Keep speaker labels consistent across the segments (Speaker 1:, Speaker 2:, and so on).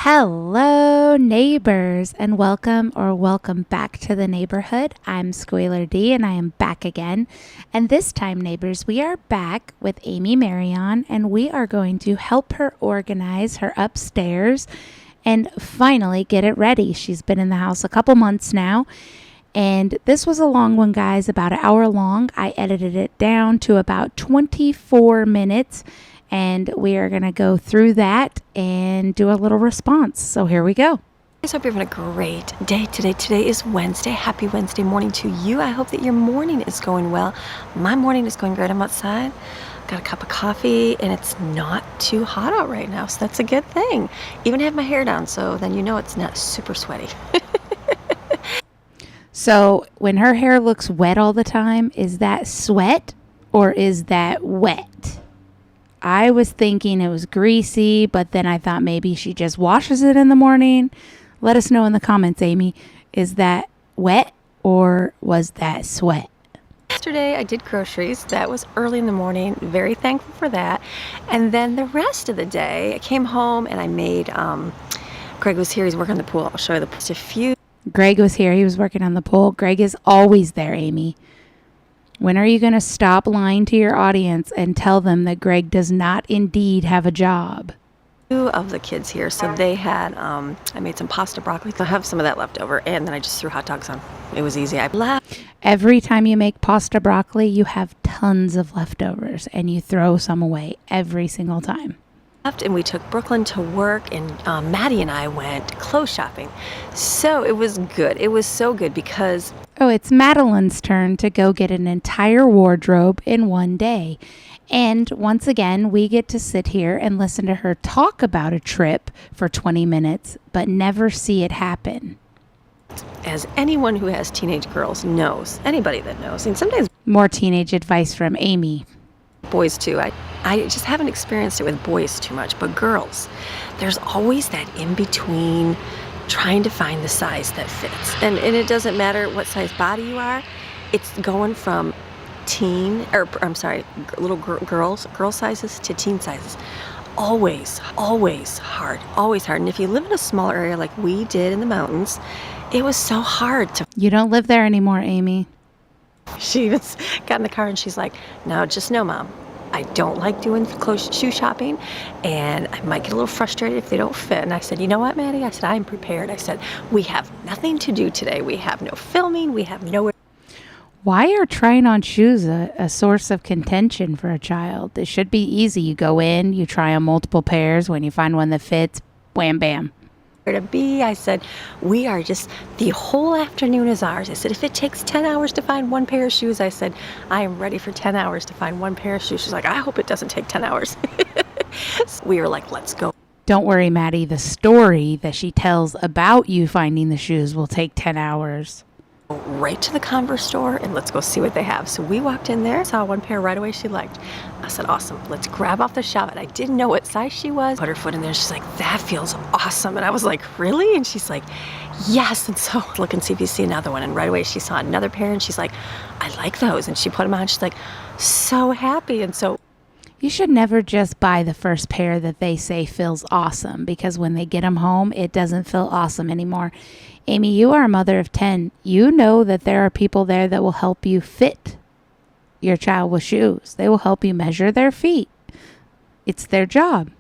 Speaker 1: Hello, neighbors, and welcome back to the neighborhood. I'm Squealer D, and I am back again. And this time, neighbors, we are back with Amy Maryon, and we are going to help her organize her upstairs and finally get it ready. She's been in the house a couple months now, and this was a long one, guys, about an hour long. I edited it down to about 24 minutes. And we are going to go through that and do a little response. So here we go.
Speaker 2: I hope you're having a great day today. Today is Wednesday. Happy Wednesday morning to you. I hope that your morning is going well. My morning is going great. I'm outside. Got a cup of coffee and it's not too hot out right now. So that's a good thing. Even have my hair down. So then you know it's not super sweaty.
Speaker 1: So when her hair looks wet all the time, is that sweat or is that wet? I was thinking it was greasy, but then I thought maybe she just washes it in the morning. Let us know in the comments, Amy. Is that wet or was that sweat?
Speaker 2: Yesterday I did groceries. That was early in the morning. Very thankful for that. And then the rest of the day, I came home and I made, Greg was here. He's working on the pool. I'll show you just a few.
Speaker 1: Greg was here. He was working on the pool. Greg is always there, Amy. When are you going to stop lying to your audience and tell them that Greg does not indeed have a job?
Speaker 2: Two of the kids here, so they had, I made some pasta broccoli. I have some of that left over, and then I just threw hot dogs on. It was easy. I laughed.
Speaker 1: Every time you make pasta broccoli, you have tons of leftovers, and you throw some away every single time.
Speaker 2: And we took Brooklyn to work, and Maddie and I went clothes shopping. So it was good. It was so good because...
Speaker 1: Oh, it's Madeline's turn to go get an entire wardrobe in one day. And once again, we get to sit here and listen to her talk about a trip for 20 minutes, but never see it happen.
Speaker 2: As anyone who has teenage girls knows, anybody that knows, and sometimes...
Speaker 1: More teenage advice from Amy.
Speaker 2: Boys too. I just haven't experienced it with boys too much, but girls, there's always that in-between trying to find the size that fits. And it doesn't matter what size body you are. It's going from little girl sizes to teen sizes. Always hard, always hard. And if you live in a smaller area like we did in the mountains, it was so hard to...
Speaker 1: You don't live there anymore, Amy.
Speaker 2: She was got in the car and she's like, now just know, Mom, I don't like doing shoe shopping and I might get a little frustrated if they don't fit. And I said, you know what, Maddie? I said, I'm prepared. I said, we have nothing to do today. We have no filming. We have no...
Speaker 1: Why are trying on shoes a source of contention for a child? It should be easy. You go in, you try on multiple pairs. When you find one that fits, wham, bam.
Speaker 2: To be. I said, we are just, the whole afternoon is ours. I said, if it takes 10 hours to find one pair of shoes, I said, I am ready for 10 hours to find one pair of shoes. She's like, I hope it doesn't take 10 hours. So we were like, let's go.
Speaker 1: Don't worry, Maddie. The story that she tells about you finding the shoes will take 10 hours.
Speaker 2: Right to the Converse store and let's go see what they have. So we walked in there, saw one pair right away she liked. I said, awesome, let's grab off the shelf. And I didn't know what size she was. Put her foot in there. She's like, that feels awesome. And I was like, really? And she's like, yes. And so look and see if you see another one. And right away she saw another pair and she's like, I like those. And she put them on. She's like, so happy. And so
Speaker 1: you should never just buy the first pair that they say feels awesome, because when they get them home, it doesn't feel awesome anymore. Amy, you are a mother of 10. You know that there are people there that will help you fit your child with shoes. They will help you measure their feet. It's their job.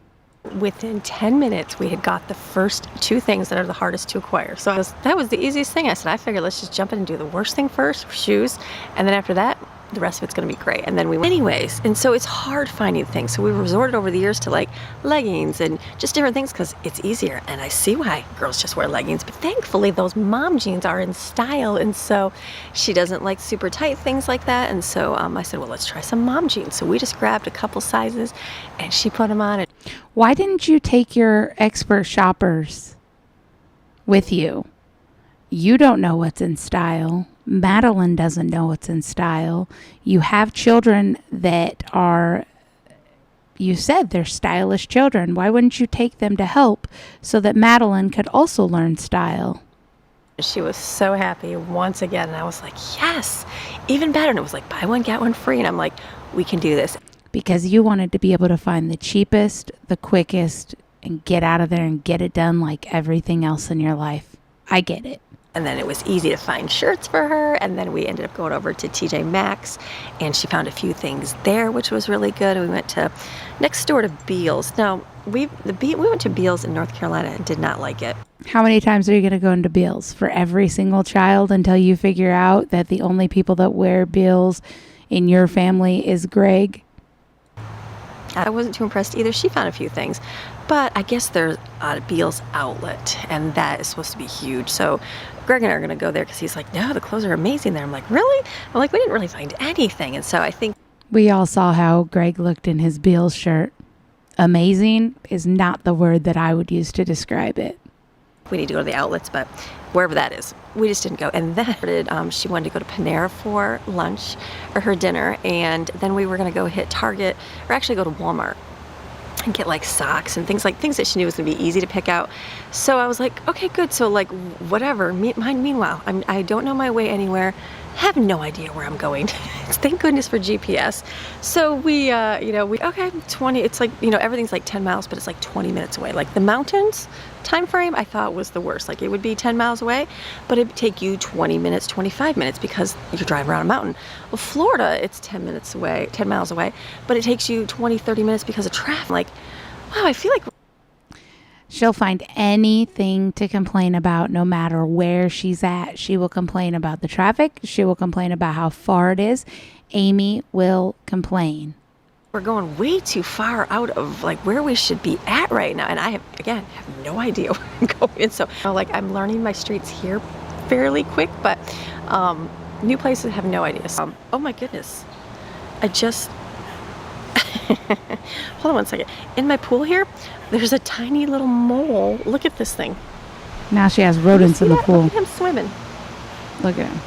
Speaker 2: Within 10 minutes, we had got the first two things that are the hardest to acquire. So that was the easiest thing. I said, I figured let's just jump in and do the worst thing first, shoes. And then after that, the rest of it's going to be great. And then we went anyways. And so it's hard finding things. So we resorted over the years to like leggings and just different things because it's easier. And I see why girls just wear leggings. But thankfully, those mom jeans are in style. And so she doesn't like super tight things like that. And so I said, well, let's try some mom jeans. So we just grabbed a couple sizes and she put them on.
Speaker 1: Why didn't you take your expert shoppers with you? You don't know what's in style. Madeline doesn't know what's in style. You have children that are, you said they're stylish children. Why wouldn't you take them to help so that Madeline could also learn style?
Speaker 2: She was so happy once again. And I was like, yes, even better. And it was like, buy one, get one free. And I'm like, we can do this.
Speaker 1: Because you wanted to be able to find the cheapest, the quickest, and get out of there and get it done like everything else in your life. I get it.
Speaker 2: And then it was easy to find shirts for her. And then we ended up going over to TJ Maxx, and she found a few things there, which was really good. We went to next door to Beals. Now, we went to Beals in North Carolina and did not like it.
Speaker 1: How many times are you going to go into Beals? For every single child until you figure out that the only people that wear Beals in your family is Greg?
Speaker 2: I wasn't too impressed either. She found a few things, but I guess there's a Beals outlet, and that is supposed to be huge. So Greg and I are going to go there because he's like, no, the clothes are amazing there. I'm like, really? I'm like, we didn't really find anything. And so I think
Speaker 1: we all saw how Greg looked in his Beals shirt. Amazing is not the word that I would use to describe it.
Speaker 2: we need to go to the outlets, but wherever that is, we just didn't go. And then she wanted to go to Panera for lunch or her dinner, and then we were going to go hit Target, or actually go to Walmart and get like socks and things that she knew was going to be easy to pick out. So I was like, okay, good. So like whatever. Meanwhile, I don't know my way anywhere. Have no idea where I'm going. Thank goodness for GPS. So we, okay, 20, it's like, everything's like 10 miles, but it's like 20 minutes away. Like the mountains time frame I thought was the worst. Like it would be 10 miles away, but it'd take you 20 minutes, 25 minutes because you're driving around a mountain. Well, Florida, it's 10 miles away, but it takes you 20, 30 minutes because of traffic. Like, wow, I feel like
Speaker 1: she'll find anything to complain about no matter where she's at. She will complain about the traffic. She will complain about how far it is. Amy will complain.
Speaker 2: We're going way too far out of like where we should be at right now. And I have no idea where I'm going. And so like I'm learning my streets here fairly quick, but new places have no idea. So, oh my goodness. I just, hold on one second. In my pool here, there's a tiny little mole. Look at this thing.
Speaker 1: Now she has rodents in the pool.
Speaker 2: Look at him swimming.
Speaker 1: Look at him.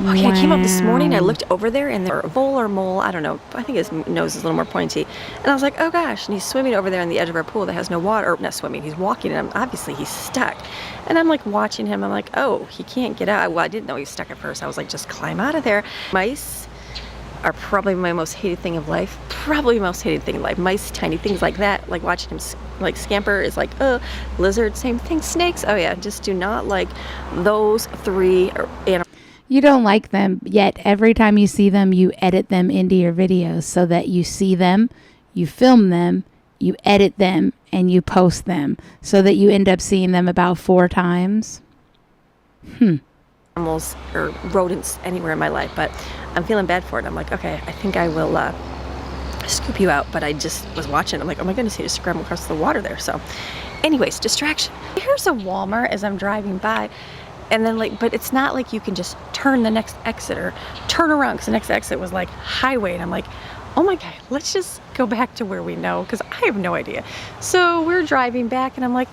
Speaker 2: Okay, I came up this morning, I looked over there, and there, vole or mole, I don't know, I think his nose is a little more pointy. And I was like, oh gosh, and he's swimming over there on the edge of our pool that has no water, or not swimming, he's walking, and obviously he's stuck. And I'm like watching him, I'm like, oh, he can't get out. Well, I didn't know he was stuck at first. I was like, just climb out of there. Mice are probably my most hated thing of life. Probably most hated thing in life. Mice, tiny things like that, like watching him like scamper is like, lizards, same thing. Snakes, oh yeah, just do not like those three animals.
Speaker 1: You don't like them, yet every time you see them, you edit them into your videos so that you see them, you film them, you edit them, and you post them so that you end up seeing them about 4 times.
Speaker 2: Animals or rodents anywhere in my life, but I'm feeling bad for it. I'm like, okay, I think I will scoop you out, but I just was watching. I'm like, oh my goodness, he just scrambled across the water there. So anyways, distraction. Here's a Walmart as I'm driving by. And then but it's not like you can just turn the next exit or turn around, because the next exit was like highway. And I'm like, oh my God, let's just go back to where we know, because I have no idea. So we're driving back and I'm like,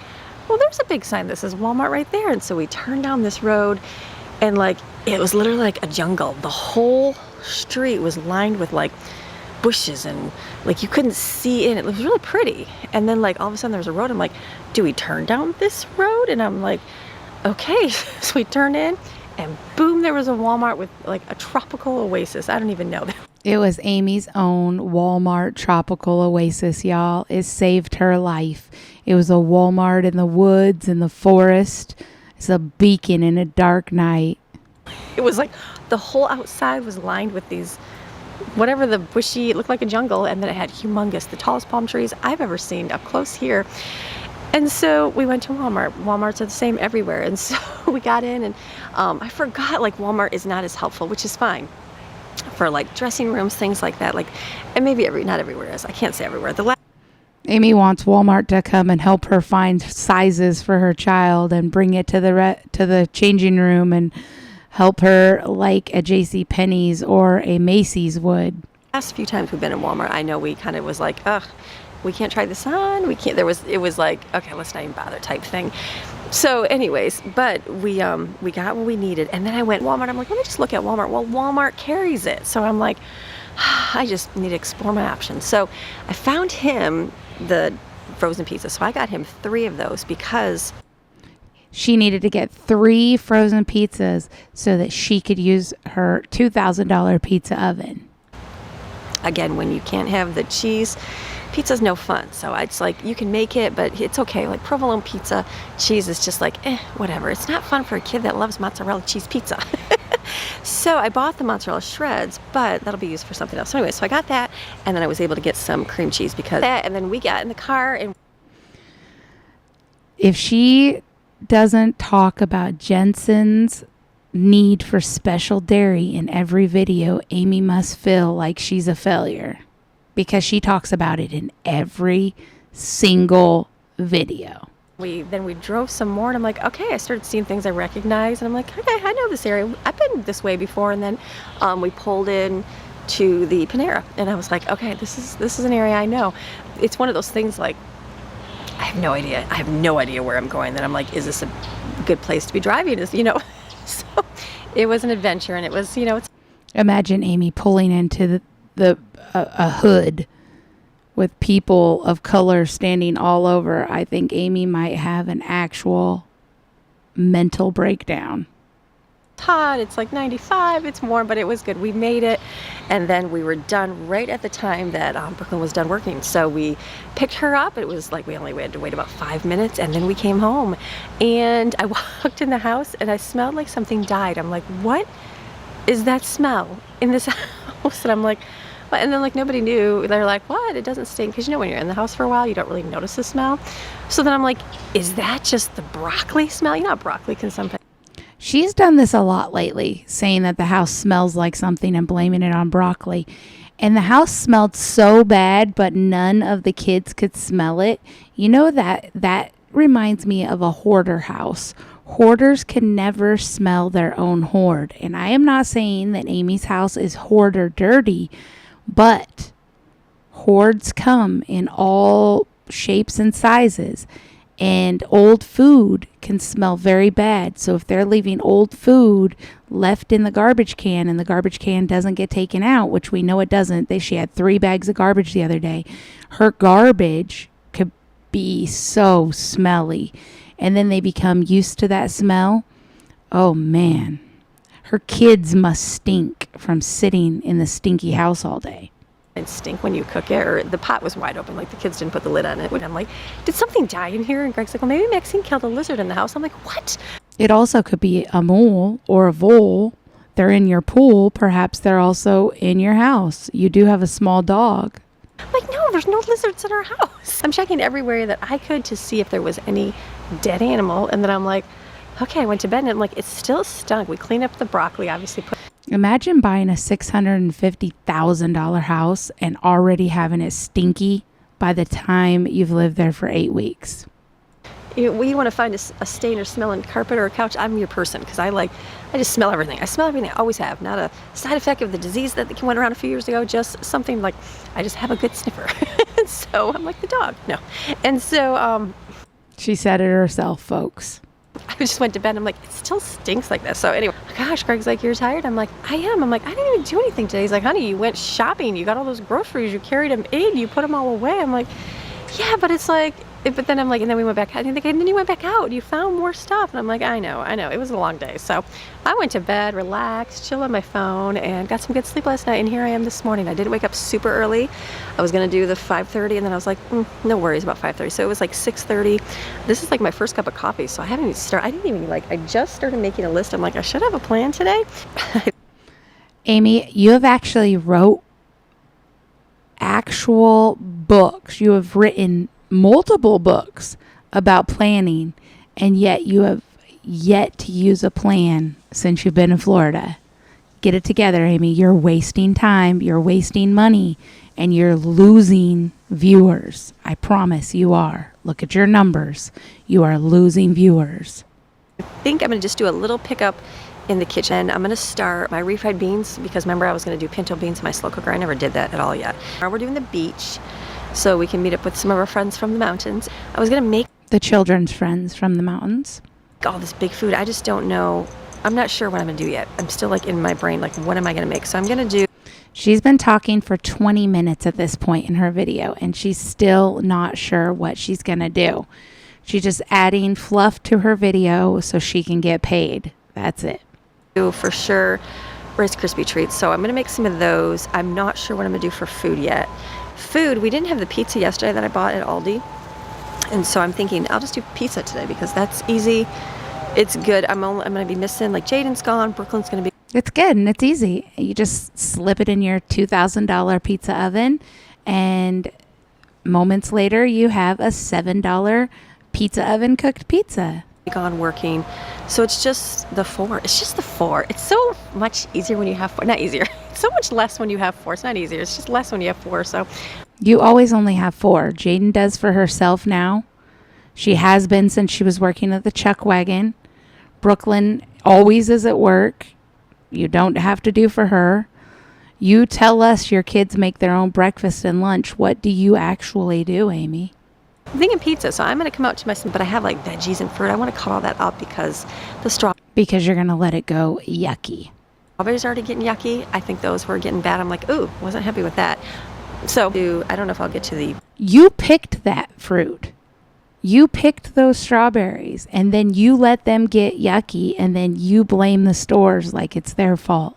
Speaker 2: well, there's a big sign that says Walmart right there. And so we turned down this road, and like, it was literally like a jungle. The whole street was lined with like bushes, and like you couldn't see in it. It was really pretty. And then like all of a sudden there was a road. I'm like, do we turn down this road? And I'm like, okay. So we turned in, and boom, there was a Walmart with like a tropical oasis. I don't even know that.
Speaker 1: It was Amy's own Walmart tropical oasis, y'all. It saved her life. It was a Walmart in the woods, in the forest. It's a beacon in a dark night.
Speaker 2: It was like the whole outside was lined with these, whatever the bushy, it looked like a jungle, and then it had the tallest palm trees I've ever seen up close here. And so we went to Walmart. Walmarts are the same everywhere. And so we got in, and I forgot, like, Walmart is not as helpful, which is fine for like dressing rooms, things like that. Like, and maybe not everywhere is. I can't say everywhere.
Speaker 1: Amy wants Walmart to come and help her find sizes for her child and bring it to the changing room and help her like a JCPenney's or a Macy's would.
Speaker 2: Last few times we've been in Walmart, I know we kind of was like, ugh, we can't try this on. We can't. It was like, okay, let's not even bother type thing. So anyways, but we got what we needed. And then I went Walmart. I'm like, let me just look at Walmart. Well, Walmart carries it. So I'm like, I just need to explore my options. So I found him the frozen pizza. So I got him 3 of those because
Speaker 1: she needed to get 3 frozen pizzas so that she could use her $2,000 pizza oven.
Speaker 2: again, when you can't have the cheese, pizza's no fun. So it's like, you can make it, but it's okay. Like provolone pizza, cheese is just like, whatever. It's not fun for a kid that loves mozzarella cheese pizza. So I bought the mozzarella shreds, but that'll be used for something else. So anyway, so I got that, and then I was able to get some cream cheese because that, and then we got in the car. And
Speaker 1: if she doesn't talk about Jensen's need for special dairy in every video, Amy must feel like she's a failure, because she talks about it in every single video.
Speaker 2: we drove some more, and I'm like, okay, I started seeing things I recognize, and I'm like, okay, I know this area. I've been this way before. And then we pulled in to the Panera, and I was like, okay, this is an area I know. It's one of those things like, I have no idea where I'm going. Then I'm like, is this a good place to be driving? So it was an adventure, and it was, it's.
Speaker 1: Imagine Amy pulling into a hood with people of color standing all over. I think Amy might have an actual mental breakdown.
Speaker 2: Hot, it's like 95, it's warm, but it was good. We made it, and then we were done right at the time that Brooklyn was done working. So we picked her up. It was like we had to wait about 5 minutes, and then we came home, and I walked in the house, and I smelled like something died. I'm like, what is that smell in this house? And I'm like, what? And then like nobody knew. They're like, what? It doesn't stink, because when you're in the house for a while, you don't really notice the smell. So then I'm like, is that just the broccoli smell? Broccoli can sometimes.
Speaker 1: She's done this a lot lately, saying that the house smells like something and blaming it on broccoli. And the house smelled so bad, but none of the kids could smell it. That reminds me of a hoarder house. Hoarders can never smell their own hoard. And I am not saying that Amy's house is hoarder dirty, but hoards come in all shapes and sizes. And old food can smell very bad. So if they're leaving old food left in the garbage can, and the garbage can doesn't get taken out, which we know it doesn't. She had 3 bags of garbage the other day. Her garbage could be so smelly. And then they become used to that smell. Oh man. Her kids must stink from sitting in the stinky house all day.
Speaker 2: It stink when you cook it, or the pot was wide open, like the kids didn't put the lid on it. And I'm like, did something die in here? And Greg's like, well, maybe Maxine killed a lizard in the house. I'm like, what?
Speaker 1: It also could be a mole or a vole. They're in your pool. Perhaps they're also in your house. You do have a small dog.
Speaker 2: I'm like, no, there's no lizards in our house. I'm checking everywhere that I could to see if there was any dead animal. And then I'm like, okay, I went to bed, and I'm like, it still stunk. We cleaned up the broccoli, obviously.
Speaker 1: Imagine buying a $650,000 house and already having it stinky by the time you've lived there for 8 weeks.
Speaker 2: You want to find a stain or smell in carpet or a couch, I'm your person, because I just smell everything. I smell everything. I always have. Not a side effect of the disease that went around a few years ago, just something like I just have a good sniffer. And so I'm like the dog. No. And so
Speaker 1: she said it herself, folks.
Speaker 2: I just went to bed. I'm like, it still stinks like this. So anyway, gosh, Greg's like, you're tired? I'm like, I am. I'm like, I didn't even do anything today. He's like, honey, you went shopping. You got all those groceries. You carried them in. You put them all away. I'm like, yeah, but it's like, but then I'm like, and then we went back. And then you went back out. You found more stuff. And I'm like, I know. It was a long day. So I went to bed, relaxed, chilled on my phone, and got some good sleep last night. And here I am this morning. I did wake up super early. I was going to do the 5:30, and then I was like, no worries about 5:30. So it was like 6:30. This is like my first cup of coffee. So I just started making a list. I'm like, I should have a plan today.
Speaker 1: Amy, you have actually wrote actual books. You have written multiple books about planning, and yet you have yet to use a plan since you've been in Florida. Get it together, Amy. You're wasting time, you're wasting money, and you're losing viewers. I promise you are. Look at your numbers. You are losing viewers.
Speaker 2: I think I'm going to just do a little pickup in the kitchen. I'm going to start my refried beans, because remember I was going to do pinto beans in my slow cooker. I never did that at all yet. Now we're doing the beach, so we can meet up with some of our friends from the mountains. I was going to make
Speaker 1: the children's friends from the mountains.
Speaker 2: All this big food. I just don't know. I'm not sure what I'm going to do yet. I'm still like in my brain, like, what am I going to make? So I'm going to do.
Speaker 1: She's been talking for 20 minutes at this point in her video, and she's still not sure what she's going to do. She's just adding fluff to her video so she can get paid. That's it.
Speaker 2: For sure Rice Krispie treats. So I'm gonna make some of those. I'm not sure what I'm gonna do for food yet. Food, we didn't have the pizza yesterday that I bought at Aldi. And so I'm thinking I'll just do pizza today because that's easy. It's good. I'm gonna be missing, like Jaden's gone, Brooklyn's gonna be.
Speaker 1: It's good and it's easy. You just slip it in your $2,000 pizza oven, and moments later you have a $7 pizza oven cooked pizza.
Speaker 2: Gone working. So it's just the 4. It's just the 4. It's so much easier when you have 4. Not easier. It's so much less when you have 4. It's not easier. It's just less when you have 4. So
Speaker 1: you always only have 4. Jaden does for herself now. She has been since she was working at the Chuck Wagon. Brooklyn always is at work. You don't have to do for her. You tell us your kids make their own breakfast and lunch. What do you actually do, Amy?
Speaker 2: I'm thinking pizza, so I'm going to come out to my, but I have like veggies and fruit. I want to cut all that up because
Speaker 1: because you're going to let it go yucky.
Speaker 2: Strawberries are already getting yucky. I think those were getting bad. I'm like, ooh, wasn't happy with that. So I don't know if I'll get to the.
Speaker 1: You picked that fruit. You picked those strawberries, and then you let them get yucky, and then you blame the stores like it's their fault.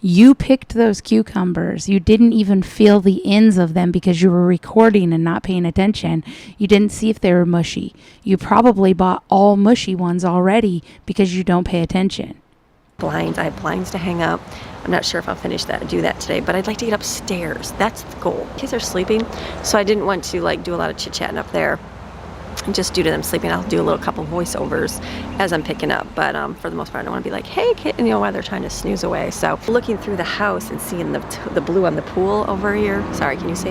Speaker 1: You picked those cucumbers. You didn't even feel the ends of them because you were recording and not paying attention. You didn't see if they were mushy. You probably bought all mushy ones already because you don't pay attention.
Speaker 2: Blinds. I have blinds to hang up. I'm not sure if I'll do that today, but I'd like to get upstairs. That's the goal. Kids are sleeping, so I didn't want to like do a lot of chit-chatting up there. Just due to them sleeping, I'll do a little couple voiceovers as I'm picking up, but for the most part I don't want to be like, hey kid, while they're trying to snooze away. So looking through the house and seeing the blue on the pool over here, sorry, can you see?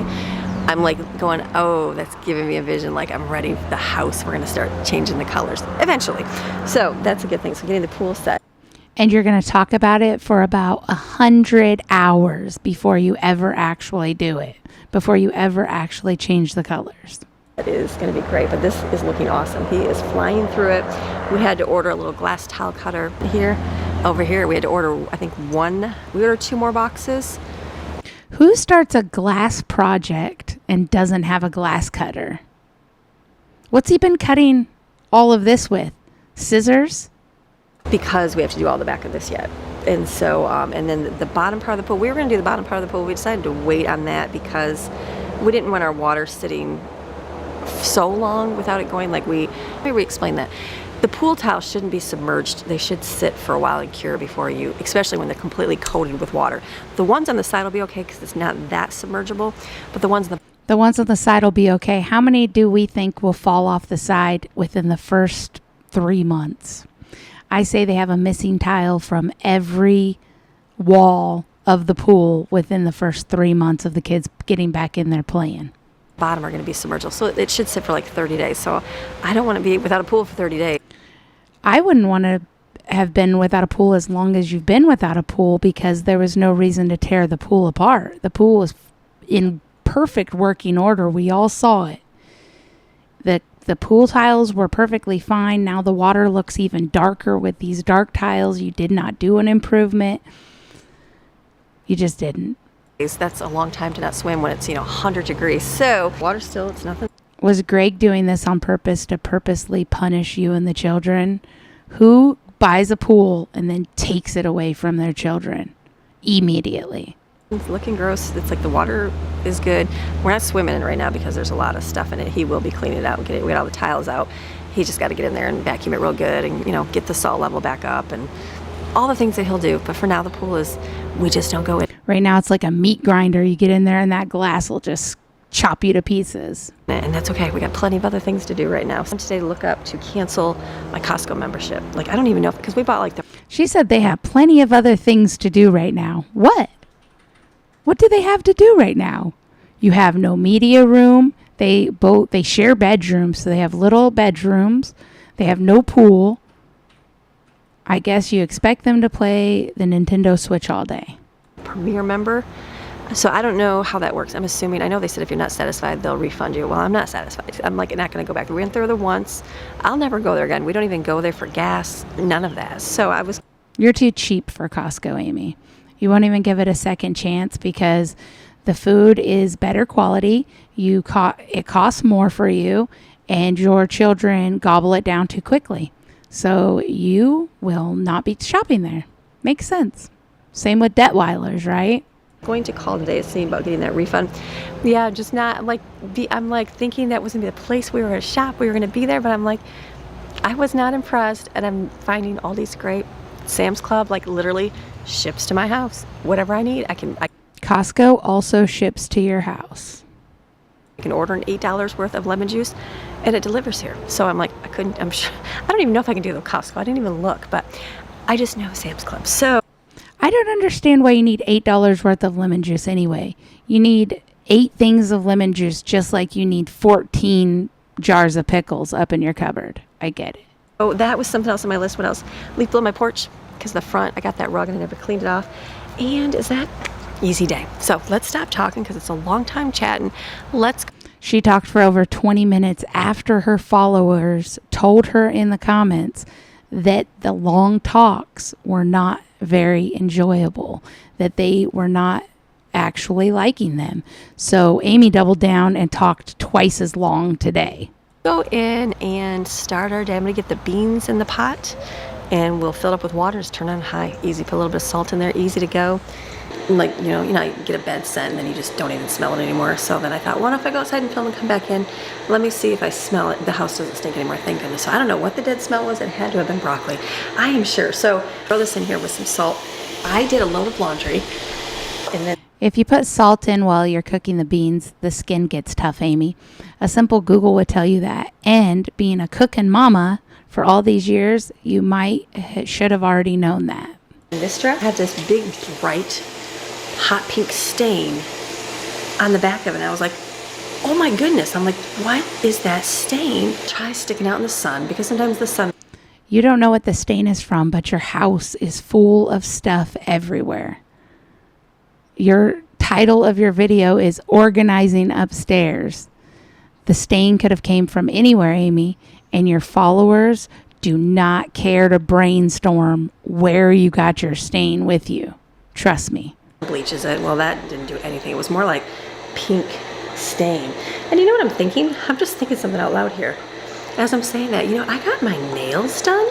Speaker 2: I'm like going, oh, that's giving me a vision, like I'm ready for the house. We're gonna start changing the colors eventually, so that's a good thing. So getting the pool set.
Speaker 1: And you're going to talk about it for about 100 hours before you ever actually do it, before you ever actually change the colors.
Speaker 2: It is going to be great, but this is looking awesome. He is flying through it. We had to order a little glass tile cutter here. Over here, we had to order, I think we ordered 2 more boxes.
Speaker 1: Who starts a glass project and doesn't have a glass cutter? What's he been cutting all of this with? Scissors?
Speaker 2: Because we have to do all the back of this yet. And so, and then the bottom part of the pool, we were going to do the bottom part of the pool. We decided to wait on that because we didn't want our water sitting so long without it going maybe we explain that. The pool tiles shouldn't be submerged. They should sit for a while and cure before especially when they're completely coated with water. The ones on the side will be okay because it's not that submergible, but the ones
Speaker 1: on the side will be okay. How many do we think will fall off the side within the first 3 months? I say they have a missing tile from every wall of the pool within the first 3 months of the kids getting back in there playing.
Speaker 2: Bottom are going to be submergible, so it should sit for like 30 days. So I don't want to be without a pool for 30 days.
Speaker 1: I wouldn't want to have been without a pool as long as you've been without a pool because there was no reason to tear the pool apart. The pool was in perfect working order. We all saw it. The pool tiles were perfectly fine. Now the water looks even darker with these dark tiles. You did not do an improvement. You just didn't.
Speaker 2: That's a long time to not swim when it's 100 degrees. So water still, it's nothing.
Speaker 1: Was Greg doing this on purpose to purposely punish you and the children? Who buys a pool and then takes it away from their children immediately?
Speaker 2: It's looking gross. It's like the water is good. We're not swimming in it right now because there's a lot of stuff in it. He will be cleaning it out and get all the tiles out. He just got to get in there and vacuum it real good and get the salt level back up and all the things that he'll do. But for now, the pool is, we just don't go in.
Speaker 1: Right now, it's like a meat grinder. You get in there and that glass will just chop you to pieces.
Speaker 2: And that's okay. We got plenty of other things to do right now. So today to look up to cancel my Costco membership. Like, I don't even know because we bought
Speaker 1: She said they have plenty of other things to do right now. What? What do they have to do right now? You have no media room. They share bedrooms, so they have little bedrooms. They have no pool. I guess you expect them to play the Nintendo Switch all day.
Speaker 2: Premier member. So I don't know how that works. I'm assuming, I know they said if you're not satisfied, they'll refund you. Well, I'm not satisfied. I'm not going to go back. We went there once. I'll never go there again. We don't even go there for gas. None of that. So
Speaker 1: You're too cheap for Costco, Amy. You won't even give it a second chance because the food is better quality. It costs more for you, and your children gobble it down too quickly. So you will not be shopping there. Makes sense. Same with Detweilers, right?
Speaker 2: Going to call today to see about getting that refund. Yeah, just not like I'm like thinking that was gonna be the place we were gonna shop, we were gonna be there, but I'm like, I was not impressed, and I'm finding all these great Sam's Club, like literally ships to my house. Whatever I need, I can
Speaker 1: Costco also ships to your house.
Speaker 2: order an $8 worth of lemon juice and it delivers here. So I'm like, I'm sure, I don't even know if I can do the Costco. I didn't even look, but I just know Sam's Club. So
Speaker 1: I don't understand why you need $8 worth of lemon juice anyway. You need 8 things of lemon juice just like you need 14 jars of pickles up in your cupboard. I get it.
Speaker 2: oh, that was something else on my list. What else? Leaf blow my porch, because the front, I got that rug and I never cleaned it off. And is that easy day? So let's stop talking because it's a long time chatting.
Speaker 1: She talked for over 20 minutes after her followers told her in the comments that the long talks were not very enjoyable, that they were not actually liking them. So Amy doubled down and talked twice as long today.
Speaker 2: Go in and start our day. I'm gonna get the beans in the pot and we'll fill it up with water. Just turn on high, easy. Put a little bit of salt in there, easy to go. Like, you get a bed scent and then you just don't even smell it anymore. So then I thought, what if I go outside and film and come back in? Let me see if I smell it. The house doesn't stink anymore, thank goodness. So I don't know what the dead smell was. It had to have been broccoli, I am sure. So throw this in here with some salt. I did a load of laundry and then
Speaker 1: If you put salt in while you're cooking the beans, the skin gets tough, Amy. A simple Google would tell you that. And being a cooking mama for all these years, you should have already known that.
Speaker 2: this dress had this big, bright, hot pink stain on the back of it. And I was like, oh my goodness. I'm like, what is that stain? Try sticking out in the sun, because sometimes the sun.
Speaker 1: You don't know what the stain is from, but your house is full of stuff everywhere. Your title of your video is organizing upstairs. The stain could have came from anywhere, Amy, and your followers do not care to brainstorm where you got your stain with you. Trust me.
Speaker 2: Bleaches it. Well, that didn't do anything. It was more like pink stain. And you know what I'm thinking? I'm just thinking something out loud here. As I'm saying that, I got my nails done.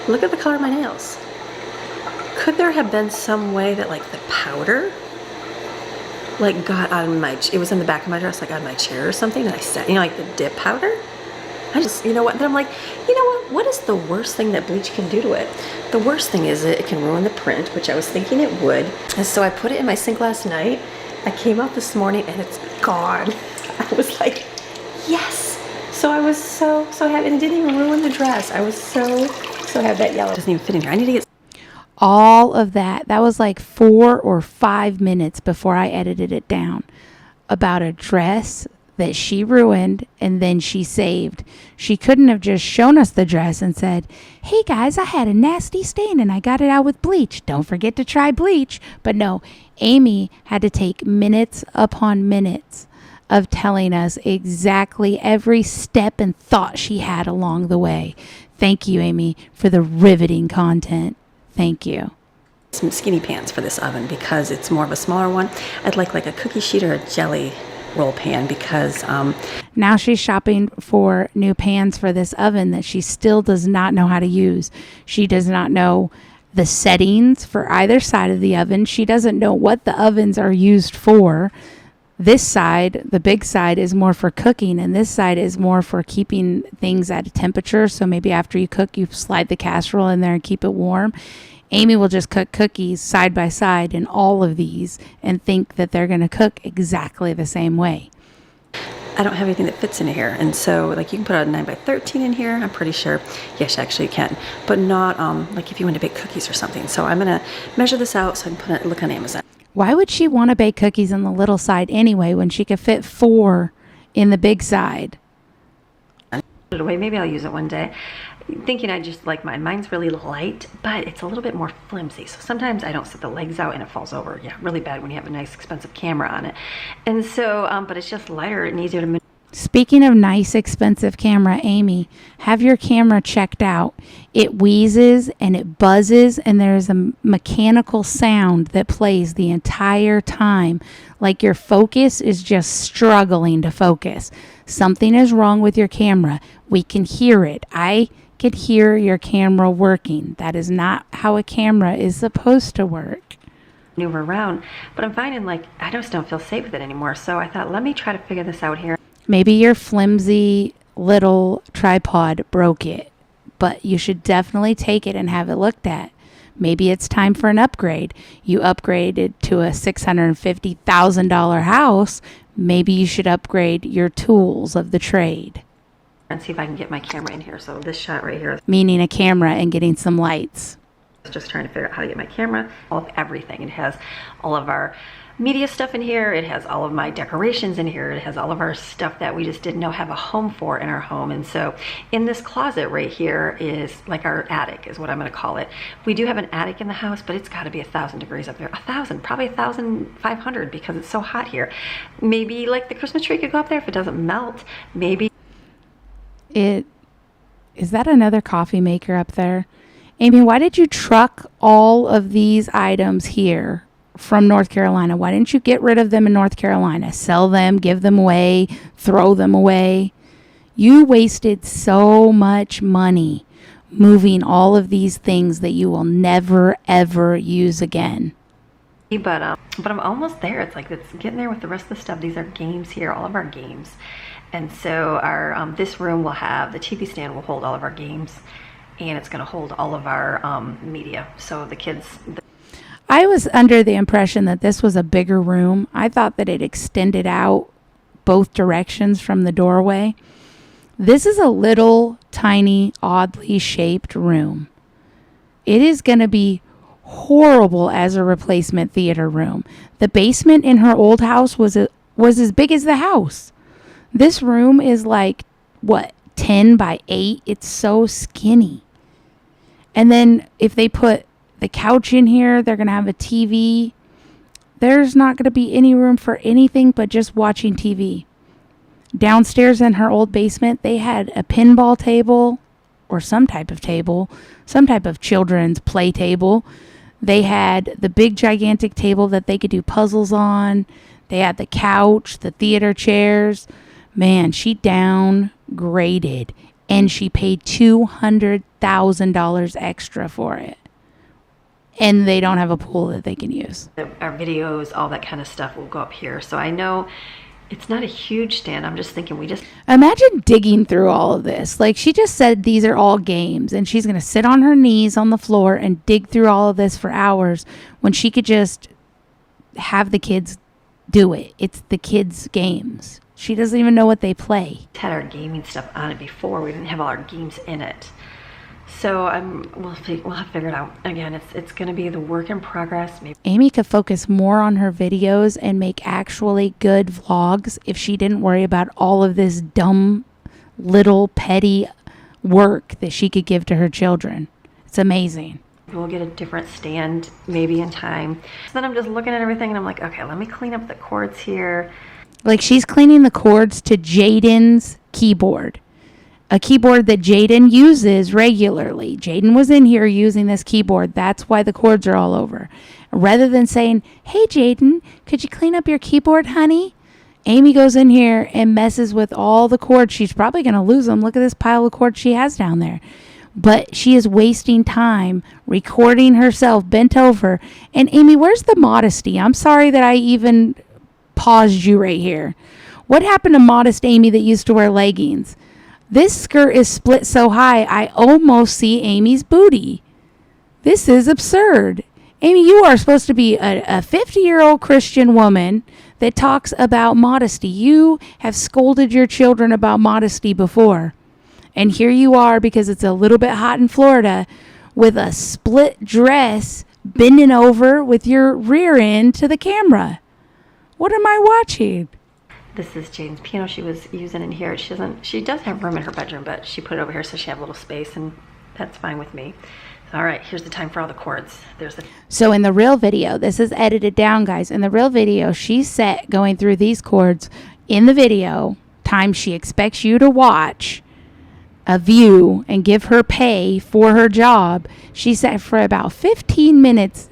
Speaker 2: Look at the color of my nails. Could there have been some way that like the powder got on it was in the back of my dress, like on my chair or something, and I set, like the dip powder? I just, then I'm like, what is the worst thing that bleach can do to it? The worst thing is it can ruin the print, which I was thinking it would. And so I put it in my sink last night. I came out this morning and it's gone. I was like, yes. So I was so happy, and it didn't even ruin the dress. I was so happy. That yellow doesn't even fit in here. I need to get
Speaker 1: all of that was like 4 or 5 minutes before I edited it down about a dress that she ruined and then she saved. She couldn't have just shown us the dress and said, hey guys, I had a nasty stain and I got it out with bleach. Don't forget to try bleach. But no, Amy had to take minutes upon minutes of telling us exactly every step and thought she had along the way. Thank you, Amy, for the riveting content. Thank you.
Speaker 2: Some skinny pans for this oven because it's more of a smaller one. I'd like a cookie sheet or a jelly roll pan because
Speaker 1: now she's shopping for new pans for this oven that she still does not know how to use. She does not know the settings for either side of the oven. She doesn't know what the ovens are used for. This side, the big side, is more for cooking, and this side is more for keeping things at a temperature. So maybe after you cook, you slide the casserole in there and keep it warm. Amy will just cook cookies side by side in all of these and think that they're going to cook exactly the same way.
Speaker 2: I don't have anything that fits in here, and so you can put a 9x13 in here. I'm pretty sure. Yes, actually you can, but not if you want to bake cookies or something. So I'm gonna measure this out so I can look on Amazon.
Speaker 1: Why would she want to bake cookies on the little side anyway when she could fit 4 in the big side?
Speaker 2: Put it away. Maybe I'll use it one day. Thinking I just like mine. Mine's really light, but it's a little bit more flimsy. So sometimes I don't set the legs out and it falls over. Yeah, really bad when you have a nice expensive camera on it. And so, but it's just lighter and easier to.
Speaker 1: Speaking of nice expensive camera, Amy, have your camera checked out. It wheezes and it buzzes and there's a mechanical sound that plays the entire time, like your focus is just struggling to focus. Something is wrong with your camera. We can hear it. I could hear your camera working. That is not how a camera is supposed to work.
Speaker 2: Maneuver around, but I'm finding like I just don't feel safe with it anymore. So I thought, let me try to figure this out here.
Speaker 1: Maybe your flimsy little tripod broke it, but you should definitely take it and have it looked at. Maybe it's time for an upgrade. You upgraded to a $650,000 house. Maybe you should upgrade your tools of the trade.
Speaker 2: And see if I can get my camera in here. So this shot right here,
Speaker 1: meaning a camera and getting some lights.
Speaker 2: Just trying to figure out how to get my camera. All of everything. It has all of our media stuff in here. It has all of my decorations in here. It has all of our stuff that we just didn't know have a home for in our home. And so in this closet right here is like our attic is what I'm going to call it. We do have an attic in the house, but it's got to be 1,000 degrees up there. 1,000, probably 1,500 because it's so hot here. Maybe like the Christmas tree could go up there if it doesn't melt. Maybe.
Speaker 1: Is that another coffee maker up there? Amy, why did you truck all of these items here from North Carolina? Why didn't you get rid of them in North Carolina? Sell them, give them away, throw them away. You wasted so much money moving all of these things that you will never, ever use again.
Speaker 2: But I'm almost there. It's like it's getting there with the rest of the stuff. These are games here, all of our games. And so our this room will have, the TV stand will hold all of our games. And it's going to hold all of our media. So the kids...
Speaker 1: I was under the impression that this was a bigger room. I thought that it extended out both directions from the doorway. This is a little, tiny, oddly shaped room. It is going to be horrible as a replacement theater room. The basement in her old house was as big as the house. This room is like, 10 by 8? It's so skinny. And then if they put the couch in here, they're going to have a TV. There's not going to be any room for anything but just watching TV. Downstairs in her old basement, they had a pinball table or some type of table, some type of children's play table. They had the big gigantic table that they could do puzzles on. They had the couch, the theater chairs. Man, she downgraded. And she paid $200,000 extra for it. And they don't have a pool that they can use.
Speaker 2: Our videos, all that kind of stuff will go up here. So I know it's not a huge stand. I'm just thinking
Speaker 1: imagine digging through all of this. Like she just said these are all games. And she's going to sit on her knees on the floor and dig through all of this for hours when she could just have the kids do it. It's the kids' games. She doesn't even know what they play.
Speaker 2: We had our gaming stuff on it before. We didn't have all our games in it. So we'll have to figure it out. Again, it's going to be the work in progress. Maybe
Speaker 1: Amy could focus more on her videos and make actually good vlogs if she didn't worry about all of this dumb, little, petty work that she could give to her children. It's amazing.
Speaker 2: We'll get a different stand maybe in time. So then I'm just looking at everything and I'm like, okay, let me clean up the cords here.
Speaker 1: Like she's cleaning the cords to Jaden's keyboard. A keyboard that Jaden uses regularly. Jaden was in here using this keyboard. That's why the cords are all over. Rather than saying, hey, Jaden, could you clean up your keyboard, honey? Amy goes in here and messes with all the cords. She's probably going to lose them. Look at this pile of cords she has down there. But she is wasting time recording herself bent over. And Amy, where's the modesty? I'm sorry that I even paused you right here. What happened to modest Amy that used to wear leggings? This skirt is split so high, I almost see Amy's booty. This is absurd. Amy, you are supposed to be a 50-year-old Christian woman that talks about modesty. You have scolded your children about modesty before. And here you are, because it's a little bit hot in Florida, with a split dress bending over with your rear end to the camera. What am I watching?
Speaker 2: This is Jane's piano she was using in here. She does have room in her bedroom, but she put it over here so she have a little space, and that's fine with me. All right, here's the time for all the chords.
Speaker 1: So in the real video, this is edited down, guys. In the real video, she's set going through these chords in the video, time she expects you to watch a view and give her pay for her job. She set for about 15 minutes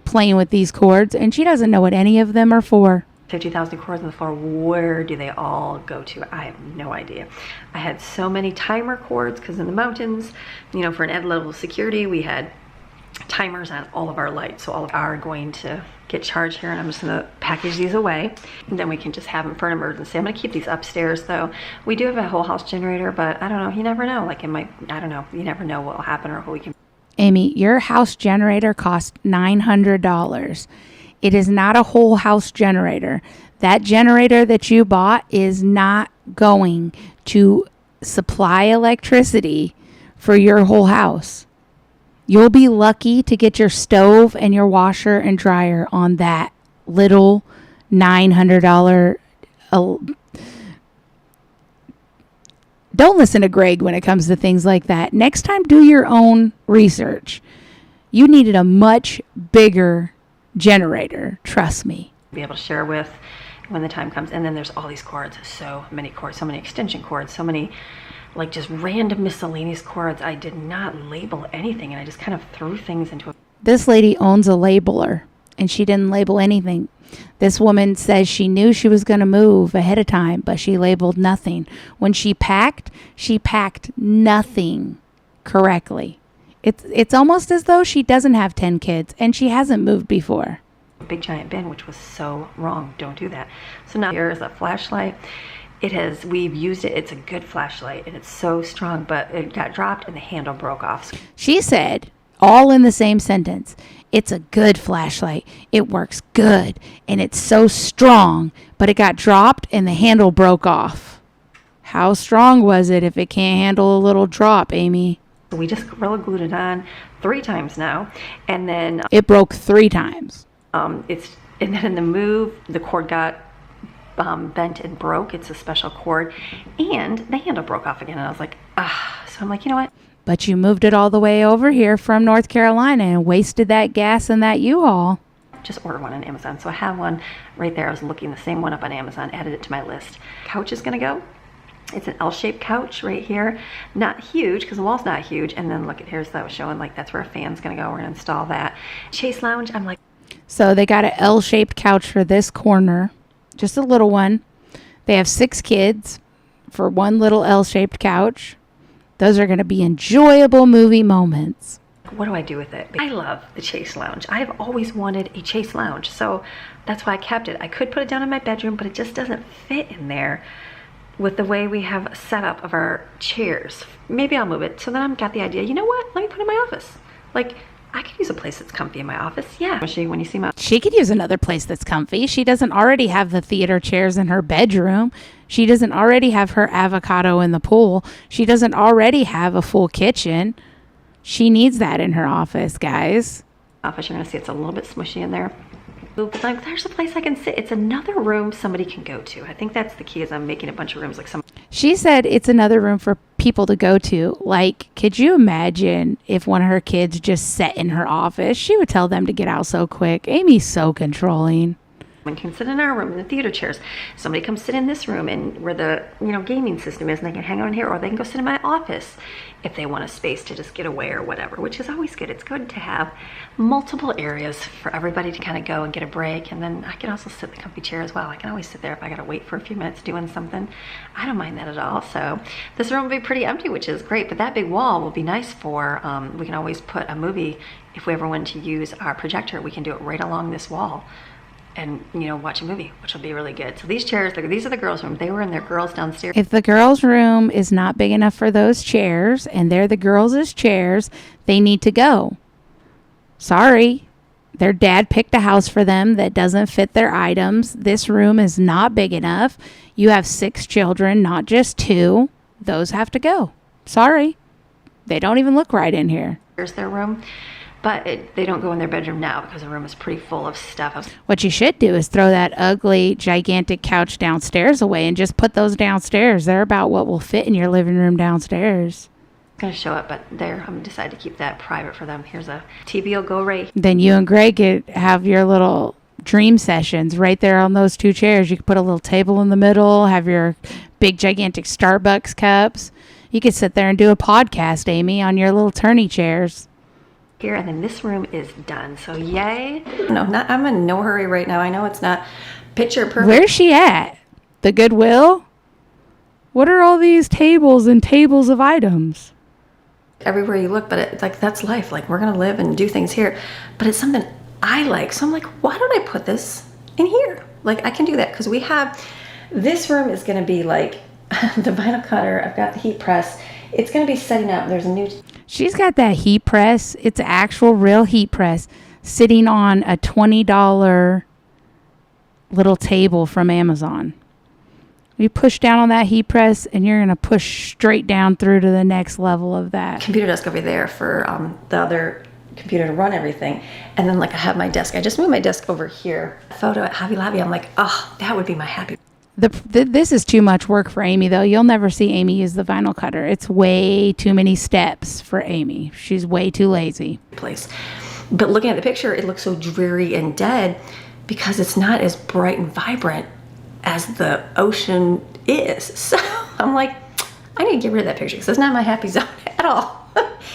Speaker 1: playing with these chords, and she doesn't know what any of them are for.
Speaker 2: 50,000 cords on the floor. Where do they all go to? I have no idea. I had so many timer cords because in the mountains, you know, for an ed level security, we had timers on all of our lights. So all of are going to get charged here, and I'm just gonna package these away. And then we can just have them for an emergency. I'm gonna keep these upstairs though. We do have a whole house generator, but I don't know, you never know. Like it might, I don't know, you never know what will happen or who we can.
Speaker 1: Amy, your house generator cost $900. It is not a whole house generator. That generator that you bought is not going to supply electricity for your whole house. You'll be lucky to get your stove and your washer and dryer on that little $900. Don't listen to Greg when it comes to things like that. Next time, do your own research. You needed a much bigger generator, trust me.
Speaker 2: Be able to share with when the time comes. And then there's all these cords, so many cords, so many extension cords, so many like just random miscellaneous cords. I did not label anything, and I just kind of threw things into a...
Speaker 1: This lady owns a labeler, and she didn't label anything. This woman says she knew she was going to move ahead of time, but she labeled nothing. When she packed nothing correctly. It's almost as though she doesn't have 10 kids, and she hasn't moved before.
Speaker 2: Big giant bin, which was so wrong. Don't do that. So now here is a flashlight. We've used it. It's a good flashlight, and it's so strong, but it got dropped and the handle broke off.
Speaker 1: She said, all in the same sentence, it's a good flashlight. It works good, and it's so strong, but it got dropped and the handle broke off. How strong was it if it can't handle a little drop, Amy?
Speaker 2: We just Gorilla glued it on 3 times now, and then
Speaker 1: it broke 3 times.
Speaker 2: And then in the move, the cord got bent and broke. It's a special cord, and the handle broke off again. And I was like, so I'm like, you know what?
Speaker 1: But you moved it all the way over here from North Carolina and wasted that gas and that U-Haul.
Speaker 2: Just order one on Amazon. So I have one right there. I was looking the same one up on Amazon, added it to my list. Couch is gonna go. It's an L-shaped couch right here. Not huge, because the wall's not huge. And then look at here's that was showing like that's where a fan's gonna go. We're gonna install that. Chase lounge, I'm like.
Speaker 1: So they got an L-shaped couch for this corner, just a little one. They have 6 kids for one little L-shaped couch. Those are going to be enjoyable movie moments.
Speaker 2: What do I do with it? I love the Chase lounge. I have always wanted a Chase lounge, so that's why I kept it. I could put it down in my bedroom, but it just doesn't fit in there with the way we have a setup of our chairs. Maybe I'll move it. So then I've got the idea, you know what? Let me put it in my office. Like, I could use a place that's comfy in my office. Yeah. When you see my...
Speaker 1: She could use another place that's comfy. She doesn't already have the theater chairs in her bedroom. She doesn't already have her avocado in the pool. She doesn't already have a full kitchen. She needs that in her office, guys.
Speaker 2: Office, you're gonna see it's a little bit smushy in there. Oops, like there's a place I can sit. It's another room somebody can go to. I think that's the key, is I'm making a bunch of rooms like some.
Speaker 1: She said it's another room for people to go to. Like, could you imagine if one of her kids just sat in her office? She would tell them to get out so quick. Amy's so controlling.
Speaker 2: Someone can sit in our room in the theater chairs. Somebody come sit in this room and where the gaming system is, and they can hang out in here, or they can go sit in my office if they want a space to just get away or whatever, which is always good. It's good to have multiple areas for everybody to kind of go and get a break. And then I can also sit in the comfy chair as well. I can always sit there if I gotta wait for a few minutes doing something. I don't mind that at all. So this room will be pretty empty, which is great, but that big wall will be nice for, we can always put a movie. If we ever want to use our projector, we can do it right along this wall and watch a movie, which will be really good. So these chairs, these are the girls' room. They were in their girls downstairs.
Speaker 1: If the girls' room is not big enough for those chairs, and they're the girls' chairs, they need to go. Sorry. Their dad picked a house for them that doesn't fit their items. This room is not big enough. You have 6 children, not just 2. Those have to go. Sorry. They don't even look right in here.
Speaker 2: Here's their room. But they don't go in their bedroom now because the room is pretty full of stuff.
Speaker 1: What you should do is throw that ugly, gigantic couch downstairs away and just put those downstairs. They're about what will fit in your living room downstairs.
Speaker 2: It's going to show up, but there, I'm decided to keep that private for them. Here's a TV will go right.
Speaker 1: Then you and Greg could have your little dream sessions right there on those 2 chairs. You could put a little table in the middle, have your big, gigantic Starbucks cups. You could sit there and do a podcast, Amy, on your little tourney chairs.
Speaker 2: Here, and then this room is done, so yay. No, I'm in no hurry right now. I know it's not Picture perfect.
Speaker 1: Where's she at? The Goodwill? What are all these tables and tables of items?
Speaker 2: Everywhere you look, but it's like, that's life. Like, we're gonna live and do things here, but it's something I like. So I'm like, why don't I put this in here? Like, I can do that because we have, this room is gonna be like the vinyl cutter. I've got the heat press. It's gonna be setting up. There's a new.
Speaker 1: She's got that heat press. It's an actual real heat press sitting on a $20 little table from Amazon. You push down on that heat press and you're going to push straight down through to the next level of that.
Speaker 2: Computer desk over there for the other computer to run everything. And then like I have my desk. I just moved my desk over here. Photo at Hobby Lobby. I'm like, oh, that would be my happy.
Speaker 1: This is too much work for Amy, though. You'll never see Amy use the vinyl cutter. It's way too many steps for Amy. She's way too lazy.
Speaker 2: Place. But looking at the picture, it looks so dreary and dead because it's not as bright and vibrant as the ocean is. So I'm like, I need to get rid of that picture because it's not my happy zone at all.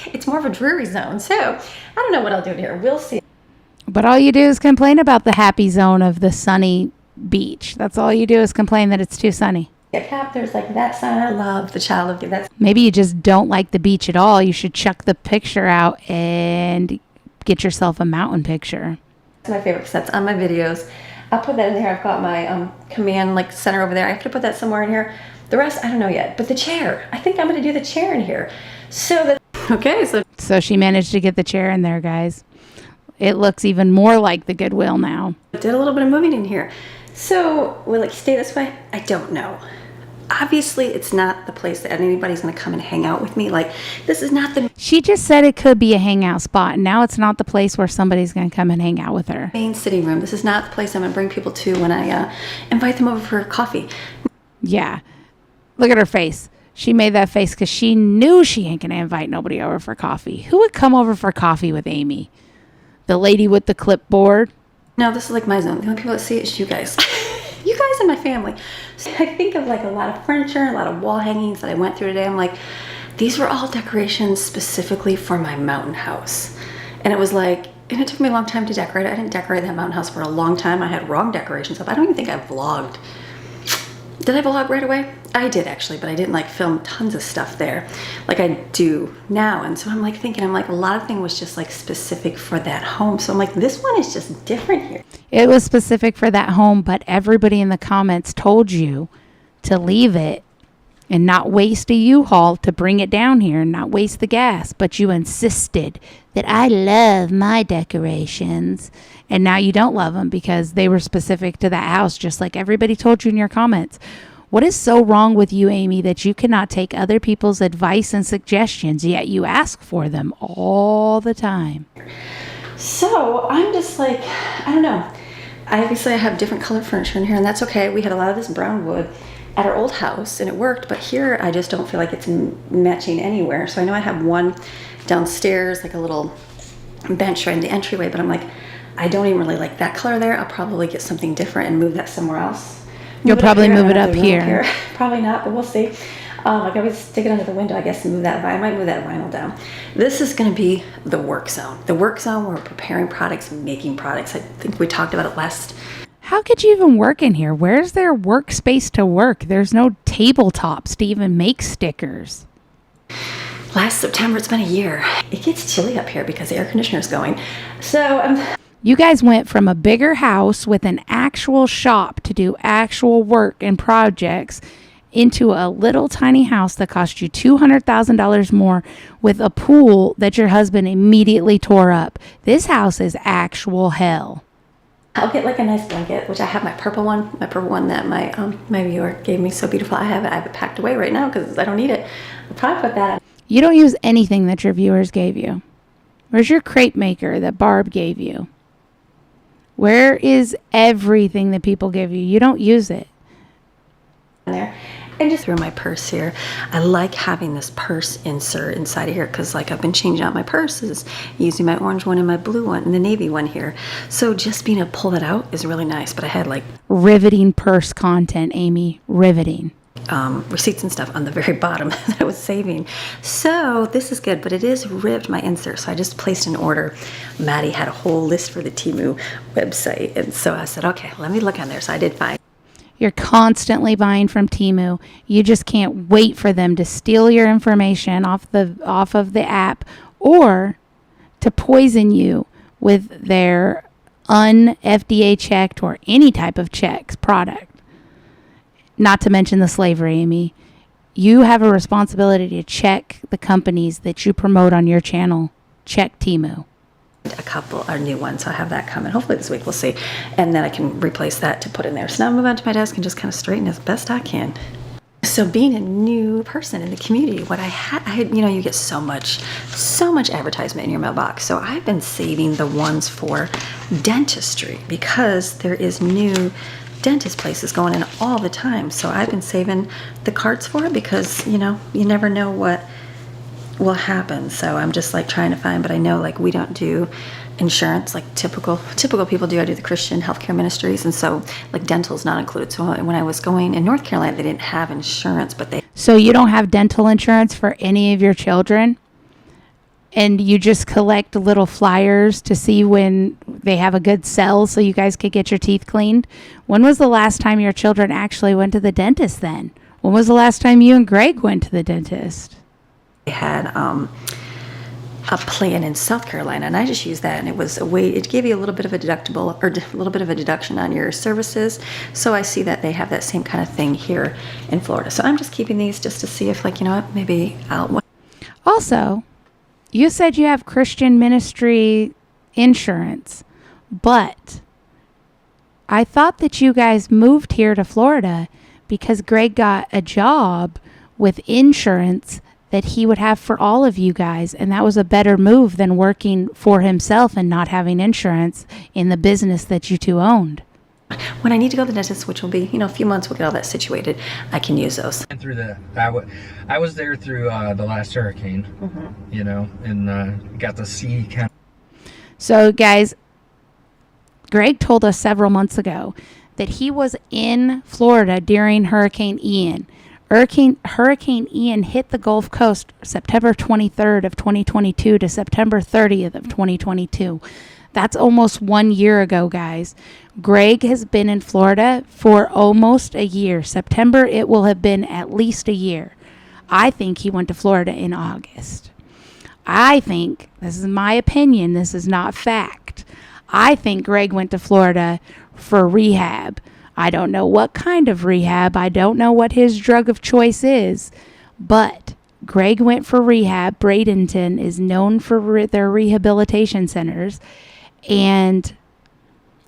Speaker 2: It's more of a dreary zone. So I don't know what I'll do here. We'll see.
Speaker 1: But all you do is complain about the happy zone of the sunny beach. That's all you do is complain that it's too sunny.
Speaker 2: Yeah, there's like that sign. I love the child of you. That's
Speaker 1: Maybe you just don't like the beach at all. You should chuck the picture out and get yourself a mountain picture.
Speaker 2: my favorite because that's on my videos. I'll put that in there. I've got my command like center over there. I have to put that somewhere in here. The rest, I don't know yet. But the chair, I think I'm going to do the chair in here. Okay,
Speaker 1: so she managed to get the chair in there, guys. It looks even more like the Goodwill now.
Speaker 2: I did a little bit of moving in here. So will it stay this way? I don't know. Obviously, it's not the place that anybody's going to come and hang out with me. Like, this is not the...
Speaker 1: She just said it could be a hangout spot, and now it's not the place where somebody's going to come and hang out with her.
Speaker 2: Main sitting room. This is not the place I'm going to bring people to when I invite them over for coffee.
Speaker 1: Yeah. Look at her face. She made that face because she knew she ain't going to invite nobody over for coffee. Who would come over for coffee with Amy? The lady with the clipboard?
Speaker 2: No, this is like my zone. The only people that see it is you guys. You guys and my family. So I think of like a lot of furniture, a lot of wall hangings that I went through today. I'm like, these were all decorations specifically for my mountain house. And it was like, and it took me a long time to decorate it. I didn't decorate that mountain house for a long time. I had wrong decorations up. I don't even think I vlogged. Did I vlog right away? I did actually, but I didn't like film tons of stuff there like I do now. And so I'm like thinking, I'm like, a lot of things was just like specific for that home. So I'm like, this one is just different here.
Speaker 1: It was specific for that home, but everybody in the comments told you to leave it and not waste a U-Haul to bring it down here and not waste the gas. But you insisted that I love my decorations. And now you don't love them because they were specific to that house, just like everybody told you in your comments. What is so wrong with you, Amy, that you cannot take other people's advice and suggestions, yet you ask for them all the time?
Speaker 2: So I'm just like, I don't know. Obviously I have different color furniture in here, and that's okay. We had a lot of this brown wood at our old house and it worked, but here I just don't feel like it's matching anywhere. So I know I have one downstairs, like a little bench right in the entryway, but I'm like, I don't even really like that color there. I'll probably get something different and move that somewhere else.
Speaker 1: You'll probably move it up here.
Speaker 2: Probably not, but we'll see. Like I would stick it under the window, I guess, and move that. I might move that vinyl down. This is going to be the work zone. The work zone where we're preparing products, making products. I think we talked about it last.
Speaker 1: How could you even work in here? Where's their workspace to work? There's no tabletops to even make stickers.
Speaker 2: Last September, it's been a year. It gets chilly up here because the air conditioner's going. So
Speaker 1: you guys went from a bigger house with an actual shop to do actual work and projects into a little tiny house that cost you $200,000 more with a pool that your husband immediately tore up. This house is actual hell.
Speaker 2: I'll get like a nice blanket, which I have my purple one that my viewer gave me. So beautiful. I have it packed away right now because I don't need it. I'll probably put that on.
Speaker 1: You don't use anything that your viewers gave you. Where's your crepe maker that Barb gave you? Where is everything that people give you? You don't use it.
Speaker 2: There. And just through my purse here. I like having this purse insert inside of here because like I've been changing out my purses, using my orange one and my blue one and the navy one here. So just being able to pull that out is really nice. But I had like
Speaker 1: riveting purse content, Amy. Riveting.
Speaker 2: receipts and stuff on the very bottom that I was saving. So this is good, but it is ripped, my insert. So I just placed an order. Maddie had a whole list for the Temu website. And so I said, okay, let me look on there. So I did find.
Speaker 1: You're constantly buying from Temu. You just can't wait for them to steal your information off of the app or to poison you with their un-FDA checked or any type of checks product. Not to mention the slavery, Amy. You have a responsibility to check the companies that you promote on your channel. Check Temu.
Speaker 2: A couple are new ones, so I have that coming. Hopefully this week, we'll see. And then I can replace that to put in there. So now I'll move on to my desk and just kind of straighten as best I can. So being a new person in the community, what I had, you get so much advertisement in your mailbox. So I've been saving the ones for dentistry because there is new dentist places going in all the time. So I've been saving the carts for it because, you never know what will happen. So I'm just like trying to find, but I know like we don't do insurance like typical people do. I do the Christian healthcare ministries, and so like dental is not included. So when I was going in North Carolina, they didn't have insurance, but they.
Speaker 1: So you don't have dental insurance for any of your children? And you just collect little flyers to see when they have a good sell so you guys could get your teeth cleaned? When was the last time your children actually went to the dentist then? When was the last time you and Greg went to the dentist?
Speaker 2: They had a plan in South Carolina, and I just used that, and it was a way, it gave you a little bit of a deductible or a little bit of a deduction on your services. So I see that they have that same kind of thing here in Florida. So I'm just keeping these just to see if maybe I'll.
Speaker 1: Also, you said you have Christian ministry insurance, but I thought that you guys moved here to Florida because Greg got a job with insurance that he would have for all of you guys, and that was a better move than working for himself and not having insurance in the business that you two owned.
Speaker 2: When I need to go to the dentist, which will be, a few months, we'll get all that situated, I can use those.
Speaker 3: And I was there through the last hurricane, and got to see kind of.
Speaker 1: So, guys, Greg told us several months ago that he was in Florida during Hurricane Ian. Hurricane Ian hit the Gulf Coast September 23rd of 2022 to September 30th of 2022. That's almost 1 year ago, guys. Greg has been in Florida for almost a year. September, it will have been at least a year. I think he went to Florida in August. I think, this is my opinion, this is not fact. I think Greg went to Florida for rehab. I don't know what kind of rehab. I don't know what his drug of choice is. But Greg went for rehab. Bradenton is known for their rehabilitation centers. And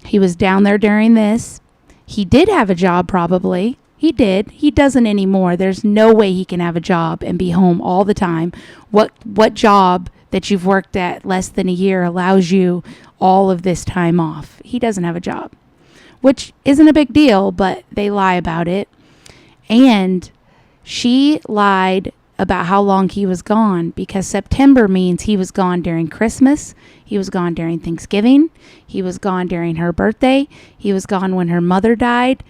Speaker 1: he was down there during this. He did have a job probably. He did. He doesn't anymore. There's no way he can have a job and be home all the time. What job that you've worked at less than a year allows you all of this time off? He doesn't have a job, which isn't a big deal, but they lie about it. And she lied about how long he was gone because September means he was gone during Christmas. He was gone during Thanksgiving. He was gone during her birthday. He was gone when her mother died.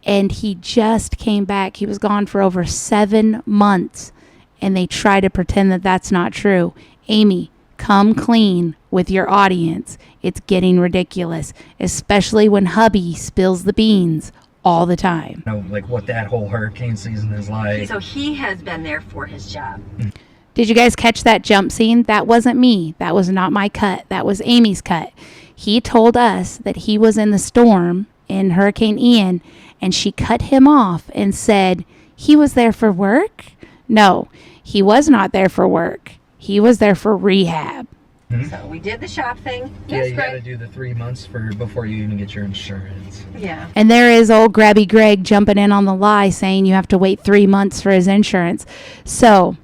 Speaker 1: And he just came back. He was gone for over 7 months. And they try to pretend that that's not true. Amy, come clean with your audience. It's getting ridiculous, especially when hubby spills the beans all the time.
Speaker 3: Like what that whole hurricane season is like.
Speaker 4: So he has been there for his job.
Speaker 1: Did you guys catch that jump scene? That wasn't me. That was not my cut. That was Amy's cut. He told us that he was in the storm in Hurricane Ian, and she cut him off and said he was there for work. No, he was not there for work. He was there for rehab.
Speaker 4: So we did the shop thing.
Speaker 3: Yeah, you got to do the 3 months before you even get your insurance.
Speaker 4: Yeah.
Speaker 1: And there is old Grabby Greg jumping in on the lie saying you have to wait 3 months for his insurance. So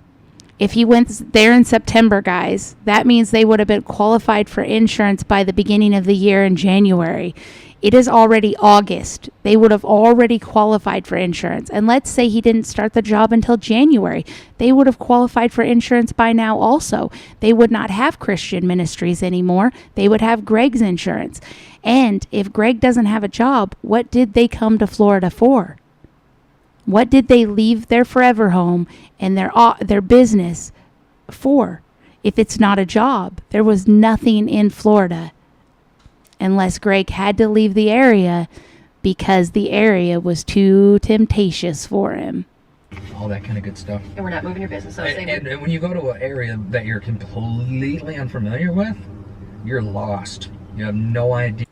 Speaker 1: if he went there in September, guys, that means they would have been qualified for insurance by the beginning of the year in January. It is already August. They would have already qualified for insurance. And let's say he didn't start the job until January. They would have qualified for insurance by now also. They would not have Christian ministries anymore. They would have Greg's insurance. And if Greg doesn't have a job, what did they come to Florida for? What did they leave their forever home and their business for? If it's not a job, there was nothing in Florida unless Greg had to leave the area because the area was too temptatious for him.
Speaker 3: All that kind of good stuff.
Speaker 4: And we're not moving your business. So
Speaker 3: And when you go to an area that you're completely unfamiliar with, you're lost. You have no idea.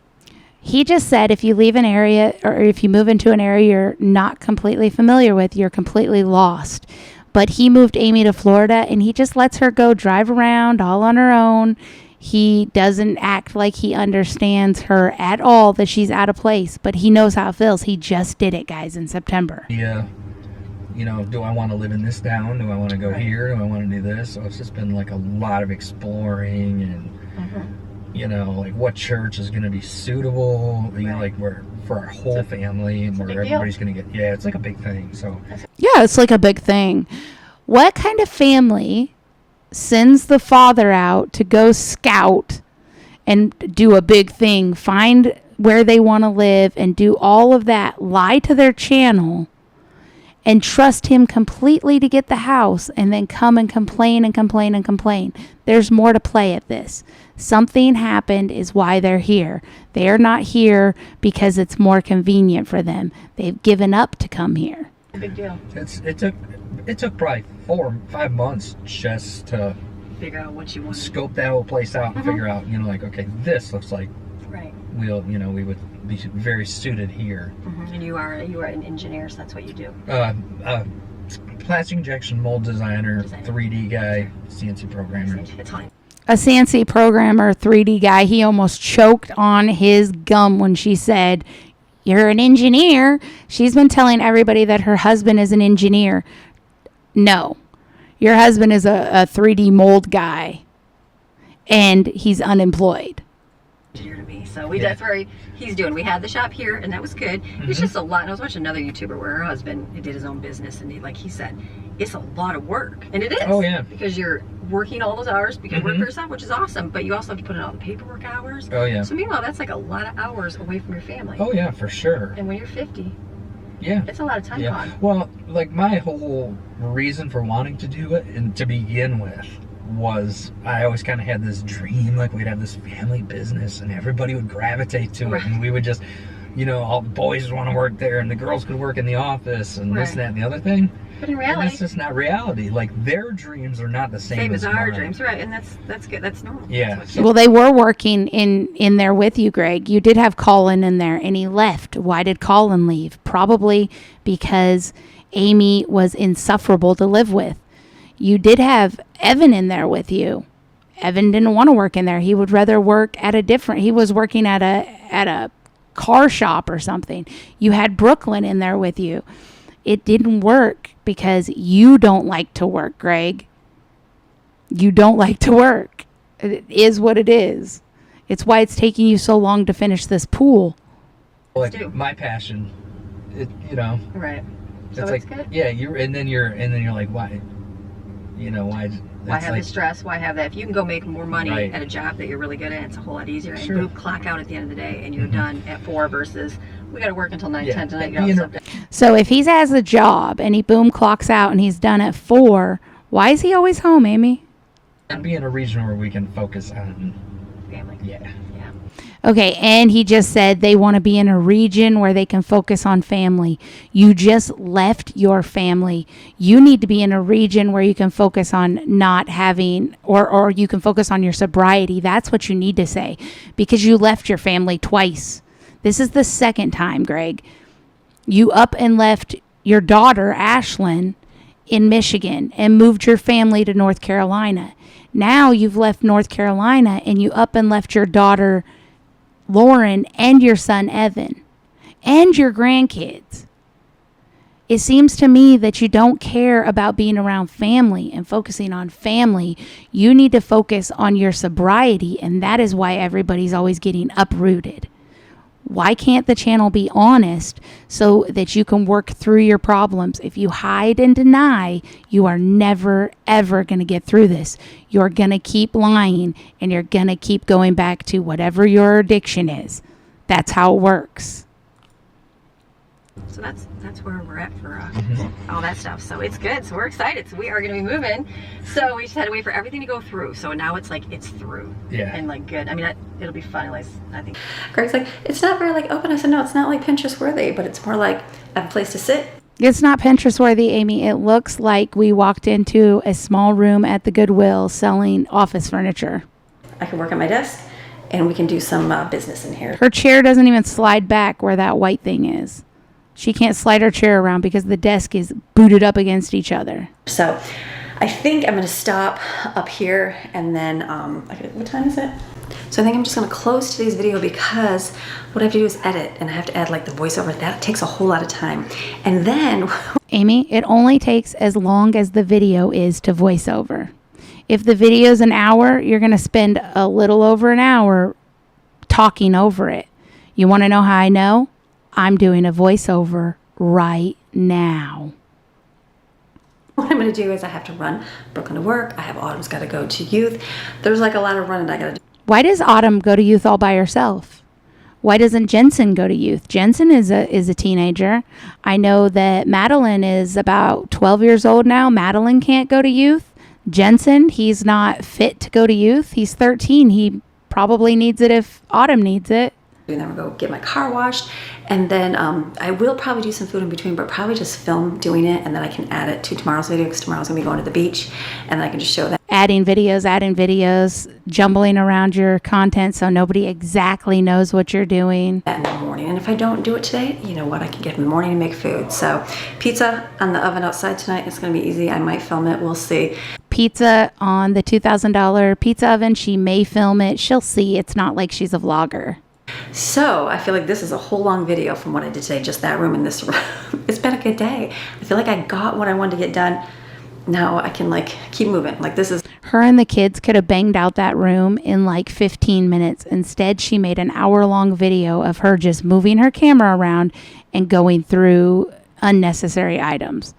Speaker 1: He just said if you leave an area or if you move into an area you're not completely familiar with, you're completely lost. But he moved Amy to Florida and he just lets her go drive around all on her own. He doesn't act like he understands her at all, that she's out of place, but he knows how it feels. He just did it, guys, in September.
Speaker 3: Yeah. You know, do I want to live in this town? Do I want to go here? Do I want to do this? So it's just been like a lot of exploring and, you know, like what church is going to be suitable, you know, like where for our whole family and where everybody's going to get, yeah, it's like a big thing. So,
Speaker 1: yeah, it's like a big thing. What kind of family sends the father out to go scout and do a big thing, find where they want to live and do all of that, lie to their channel, and trust him completely to get the house and then come and complain and complain and complain? There's more to play at this. Something happened is why they're here. They are not here because it's more convenient for them. They've given up to come here.
Speaker 4: big deal.
Speaker 3: It took probably 4 or 5 months just to
Speaker 4: Figure out what you want.
Speaker 3: scope that whole place out and figure out, you know, like, okay, this looks like
Speaker 4: Right.
Speaker 3: we would be very suited here.
Speaker 4: And you are an engineer, so that's what you do.
Speaker 3: Plastic injection mold designer, 3D guy, CNC programmer.
Speaker 4: It's fine.
Speaker 1: A CNC programmer, 3D guy, he almost choked on his gum when she said, "You're an engineer." She's been telling everybody that her husband is an engineer. No, your husband is a 3D mold guy, and he's unemployed.
Speaker 4: Engineer to me. So that's where he's doing. We had the shop here, and that was good. It's just a lot. And I was watching another YouTuber where her husband did his own business, and he said, it's a lot of work, and it is.
Speaker 3: Oh yeah.
Speaker 4: Because you're working all those hours because you work for yourself, which is awesome. But you also have to put in all the paperwork hours.
Speaker 3: Oh yeah.
Speaker 4: So meanwhile, that's like a lot of hours away from your family.
Speaker 3: Oh yeah, for sure.
Speaker 4: And when you're 50,
Speaker 3: Yeah.
Speaker 4: it's a lot of time gone.
Speaker 3: Well, like my whole reason for wanting to do it and to begin with was I always kind of had this dream, like we'd have this family business and everybody would gravitate to it, and we would just, you know, all the boys would want to work there and the girls could work in the office and this and that and the other thing.
Speaker 4: But in
Speaker 3: And
Speaker 4: reality,
Speaker 3: that's just not reality. Like their dreams are not the same
Speaker 4: as our
Speaker 3: mine.
Speaker 4: dreams, right? And that's good. That's normal.
Speaker 3: Yeah.
Speaker 4: That's what
Speaker 1: Well, they were working in there with you, Greg. You did have Colin in there, and he left. Why did Colin leave? Probably because Amy was insufferable to live with. You did have Evan in there with you. Evan didn't want to work in there. He would rather work at he was working at a car shop or something. You had Brooklyn in there with you. It didn't work because you don't like to work, Greg. You don't like to work. It is what it is. It's why it's taking you so long to finish this pool.
Speaker 3: Like my passion, you know.
Speaker 4: Right. So
Speaker 3: It's like,
Speaker 4: good.
Speaker 3: yeah, and then you're like, why? You know, why?
Speaker 4: Why
Speaker 3: it's
Speaker 4: have
Speaker 3: like,
Speaker 4: the stress? Why have that? If you can go make more money
Speaker 3: Right.
Speaker 4: at a job that you're really good at, it's a whole lot easier. And
Speaker 3: Sure.
Speaker 4: boom, clock out at the end of the day, and you're done at 4 versus we got to work until 9,
Speaker 3: Yeah,
Speaker 4: 10 tonight.
Speaker 3: being
Speaker 4: Get
Speaker 3: a-
Speaker 4: all stuff done.
Speaker 1: So if he has a job and he boom clocks out and he's done at 4, why is he always home, Amy?
Speaker 3: and be in a region where we can focus on,
Speaker 4: Family.
Speaker 3: yeah.
Speaker 4: Yeah.
Speaker 1: Okay, and he just said they want to be in a region where they can focus on family. You just left your family. You need to be in a region where you can focus on not having, or you can focus on your sobriety. That's what you need to say, because you left your family twice. This is the second time, Greg. You up and left your daughter, Ashlyn, in Michigan and moved your family to North Carolina. Now you've left North Carolina and you up and left your daughter, Lauren, and your son, Evan, and your grandkids. It seems to me that you don't care about being around family and focusing on family. You need to focus on your sobriety, and that is why everybody's always getting uprooted. Why can't the channel be honest so that you can work through your problems? If you hide and deny, you are never, ever going to get through this. You're going to keep lying, and you're going to keep going back to whatever your addiction is. That's how it works.
Speaker 4: So that's where we're at for all that stuff. So it's good. So we're excited. So we are going to be moving. So we just had to wait for everything to go through. So now it's like it's through.
Speaker 3: Yeah.
Speaker 4: And like good. I mean, it'll be finalized, I think.
Speaker 2: Greg's like, it's not very like open. I said, no, it's not like Pinterest worthy, but it's more like a place to sit.
Speaker 1: It's not Pinterest worthy, Amy. It looks like we walked into a small room at the Goodwill selling office furniture.
Speaker 2: I can work at my desk and we can do some business in here.
Speaker 1: Her chair doesn't even slide back where that white thing is. She can't slide her chair around because the desk is booted up against each other.
Speaker 2: So I think I'm going to stop up here and then, what time is it? So I think I'm just going to close today's video because what I have to do is edit and I have to add like the voiceover. That takes a whole lot of time. And then...
Speaker 1: Amy, it only takes as long as the video is to voiceover. If the video is an hour, you're going to spend a little over an hour talking over it. You want to know how I know? I'm doing a voiceover right now.
Speaker 2: What I'm going to do is I have to run Brooklyn to work. I have Autumn's got to go to youth. There's like a lot of running I got to do.
Speaker 1: Why does Autumn go to youth all by herself? Why doesn't Jensen go to youth? Jensen is a teenager. I know that Madeline is about 12 years old now. Madeline can't go to youth. Jensen, he's not fit to go to youth. He's 13. He probably needs it if Autumn needs it.
Speaker 2: And then we'll go get my car washed. And then I will probably do some food in between, but probably just film doing it. And then I can add it to tomorrow's video because tomorrow's going to be going to the beach. And then I can just show that.
Speaker 1: Adding videos, jumbling around your content so nobody exactly knows what you're doing.
Speaker 2: In the morning. And if I don't do it today, you know what? I can get in the morning and make food. So pizza on the oven outside tonight. It's going to be easy. I might film it. We'll see.
Speaker 1: Pizza on the $2,000 pizza oven. She may film it. She'll see. It's not like she's a vlogger.
Speaker 2: So I feel like this is a whole long video from what I did today, just that room and this room. It's been a good day. I feel like I got what I wanted to get done. Now I can like keep moving. Like this is...
Speaker 1: Her and the kids could have banged out that room in like 15 minutes. Instead, she made an hour-long video of her just moving her camera around and going through unnecessary items.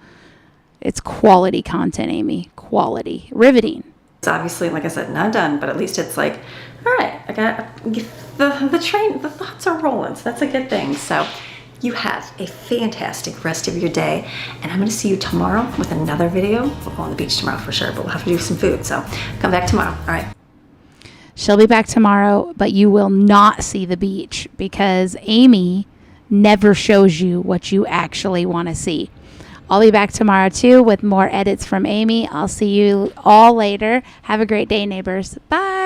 Speaker 1: It's quality content, Amy. Quality. Riveting.
Speaker 2: It's obviously, like I said, not done, but at least it's like, all right, I got the train, the thoughts are rolling, so that's a good thing. So you have a fantastic rest of your day, and I'm going to see you tomorrow with another video. We'll go on the beach tomorrow for sure, but we'll have to do some food, so come back tomorrow. All right.
Speaker 1: She'll be back tomorrow, but you will not see the beach because Amy never shows you what you actually want to see. I'll be back tomorrow too with more edits from Amy. I'll see you all later. Have a great day, neighbors. Bye.